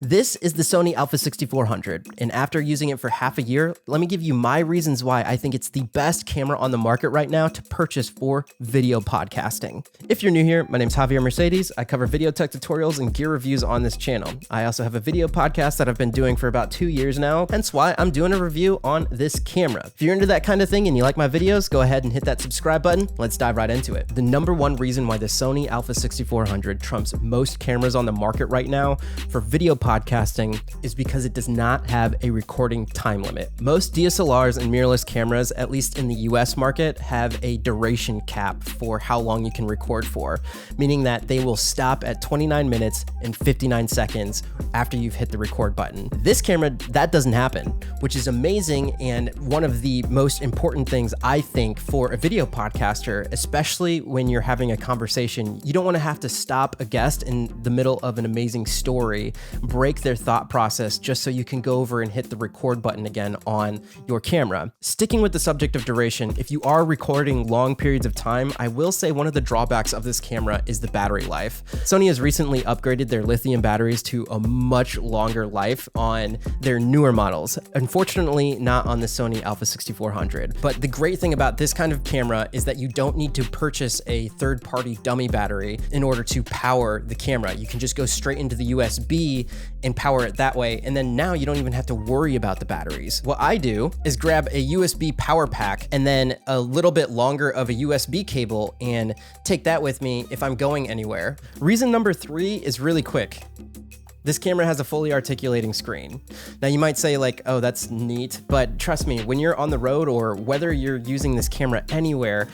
This is the Sony a6400, and after using it for half a year, let me give you my reasons why I think it's the best camera on the market right now to purchase for video podcasting. If you're new here, my name's Javier Mercedes. I cover video tech tutorials and gear reviews on this channel. I also have a video podcast that I've been doing for about 2 years now, hence why I'm doing a review on this camera. If you're into that kind of thing and you like my videos, go ahead and hit that subscribe button. Let's dive right into it. The number one reason why the Sony a6400 trumps most cameras on the market right now for video podcasting is because it does not have a recording time limit. Most DSLRs and mirrorless cameras, at least in the US market, have a duration cap for how long you can record for, meaning that they will stop at 29 minutes and 59 seconds after you've hit the record button. This camera, that doesn't happen, which is amazing and one of the most important things I think for a video podcaster, especially when you're having a conversation. You don't want to have to stop a guest in the middle of an amazing story, break their thought process just so you can go over and hit the record button again on your camera. Sticking with the subject of duration, if you are recording long periods of time, I will say one of the drawbacks of this camera is the battery life. Sony has recently upgraded their lithium batteries to a much longer life on their newer models. Unfortunately, not on the Sony a6400. But the great thing about this kind of camera is that you don't need to purchase a third-party dummy battery in order to power the camera. You can just go straight into the USB and power it that way, and then now you don't even have to worry about the batteries. What I do is grab a USB power pack and then a little bit longer of a USB cable and take that with me if I'm going anywhere. Reason number 3 is really quick. This camera has a fully articulating screen. Now you might say like, oh, that's neat, but trust me, when you're on the road or whether you're using this camera anywhere,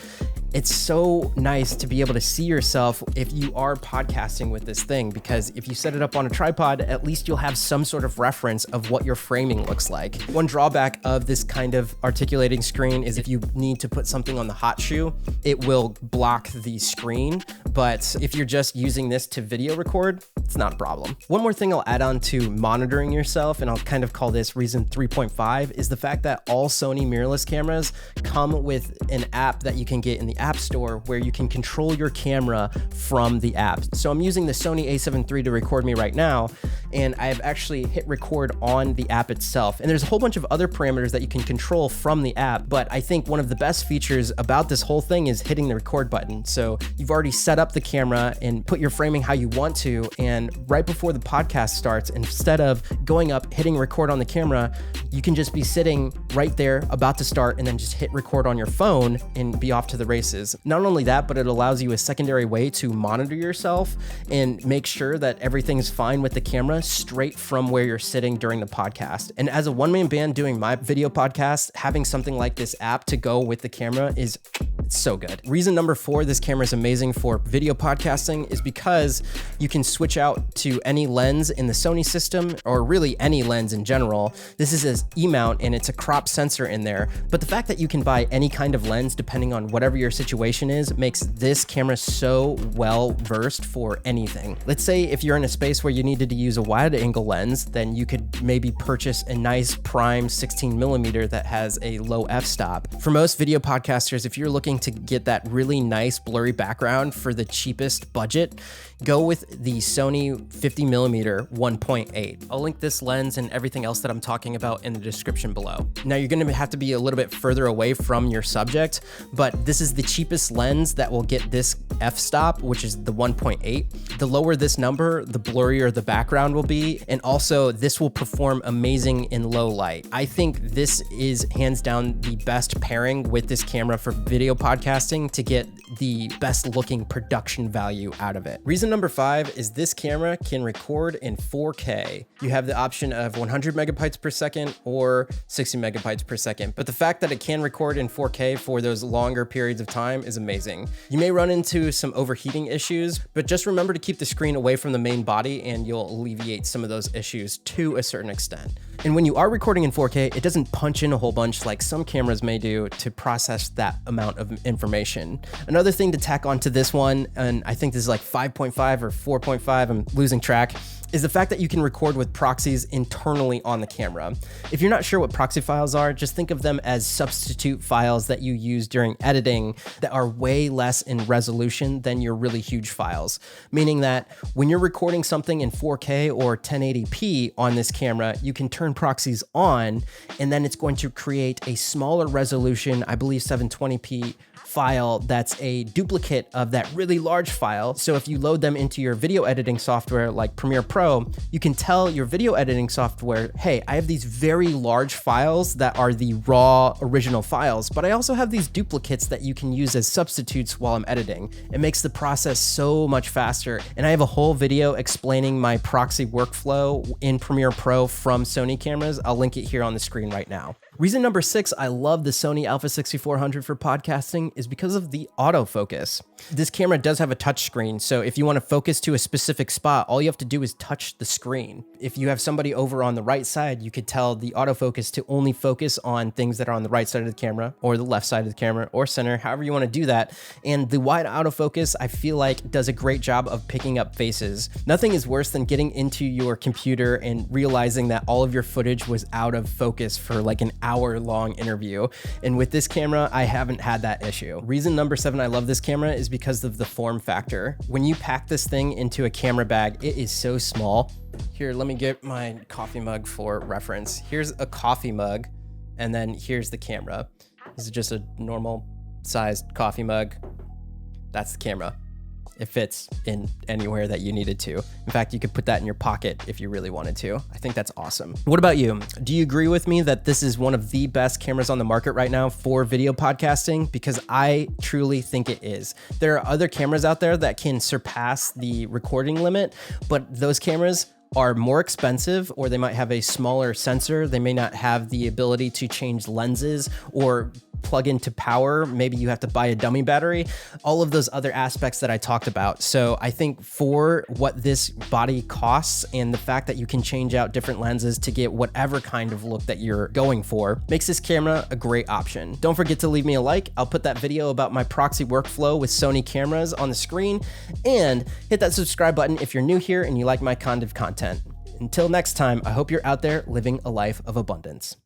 it's so nice to be able to see yourself if you are podcasting with this thing, because if you set it up on a tripod, at least you'll have some sort of reference of what your framing looks like. One drawback of this kind of articulating screen is if you need to put something on the hot shoe, it will block the screen. But if you're just using this to video record, it's not a problem. One more thing I'll add on to monitoring yourself, and I'll kind of call this reason 3.5, is the fact that all Sony mirrorless cameras come with an app that you can get in the App Store where you can control your camera from the app. So I'm using the Sony a7 III to record me right now, and I've actually hit record on the app itself. And there's a whole bunch of other parameters that you can control from the app, but I think one of the best features about this whole thing is hitting the record button. So you've already set up the camera and put your framing how you want to, and right before the podcast starts, instead of going up, hitting record on the camera, you can just be sitting right there about to start and then just hit record on your phone and be off to the races. Not only that, but it allows you a secondary way to monitor yourself and make sure that everything is fine with the camera straight from where you're sitting during the podcast. And as a one-man band doing my video podcast, having something like this app to go with the camera is so good. Reason number 4 this camera is amazing for video podcasting is because you can switch out to any lens in the Sony system, or really any lens in general. This is an E-mount and it's a crop sensor in there, but the fact that you can buy any kind of lens depending on whatever your situation is makes this camera so well versed for anything. Let's say if you're in a space where you needed to use a wide angle lens, then you could maybe purchase a nice prime 16mm that has a low f-stop. For most video podcasters, if you're looking to get that really nice blurry background for the cheapest budget, go with the Sony 50mm 1.8. I'll link this lens and everything else that I'm talking about in the description below. Now you're going to have to be a little bit further away from your subject, but this is the cheapest lens that will get this f-stop, which is the 1.8. The lower this number, the blurrier the background will be, and also this will perform amazing in low light. I think this is hands down the best pairing with this camera for video podcasting to get the best looking production value out of it. Reason number 5 is this camera can record in 4K. You have the option of 100 megabytes per second or 60 megabytes per second, but the fact that it can record in 4K for those longer periods of time is amazing. You may run into some overheating issues, but just remember to keep the screen away from the main body and you'll alleviate some of those issues to a certain extent. And when you are recording in 4K, it doesn't punch in a whole bunch like some cameras may do to process that amount of information. Another thing to tack onto this one, and I think this is like 5.5 or 4.5, I'm losing track, is the fact that you can record with proxies internally on the camera. If you're not sure what proxy files are, just think of them as substitute files that you use during editing that are way less in resolution than your really huge files. Meaning that when you're recording something in 4K or 1080p on this camera, you can turn proxies on, and then it's going to create a smaller resolution, I believe 720p file that's a duplicate of that really large file. So if you load them into your video editing software like Premiere Pro, you can tell your video editing software, hey, I have these very large files that are the raw original files, but I also have these duplicates that you can use as substitutes while I'm editing. It makes the process so much faster. And I have a whole video explaining my proxy workflow in Premiere Pro from Sony cameras. I'll link it here on the screen right now. Reason number 6, I love the Sony a6400 for podcasting is because of the autofocus. This camera does have a touch screen, so if you want to focus to a specific spot, all you have to do is touch the screen. If you have somebody over on the right side, you could tell the autofocus to only focus on things that are on the right side of the camera or the left side of the camera or center, however you want to do that. And the wide autofocus, I feel like, does a great job of picking up faces. Nothing is worse than getting into your computer and realizing that all of your footage was out of focus for like an hour-long interview. And with this camera, I haven't had that issue. Reason number 7 I love this camera is because of the form factor. When you pack this thing into a camera bag, it is so small. Here, let me get my coffee mug for reference. Here's a coffee mug, and then here's the camera. This is just a normal sized coffee mug. That's the camera. It fits in anywhere that you needed to. In fact, you could put that in your pocket if you really wanted to. I think that's awesome. What about you? Do you agree with me that this is one of the best cameras on the market right now for video podcasting? Because I truly think it is. There are other cameras out there that can surpass the recording limit, but those cameras are more expensive, or they might have a smaller sensor. They may not have the ability to change lenses or plug into power. Maybe you have to buy a dummy battery, all of those other aspects that I talked about. So I think for what this body costs and the fact that you can change out different lenses to get whatever kind of look that you're going for makes this camera a great option. Don't forget to leave me a like. I'll put that video about my proxy workflow with Sony cameras on the screen, and hit that subscribe button if you're new here and you like my kind of content. Until next time, I hope you're out there living a life of abundance.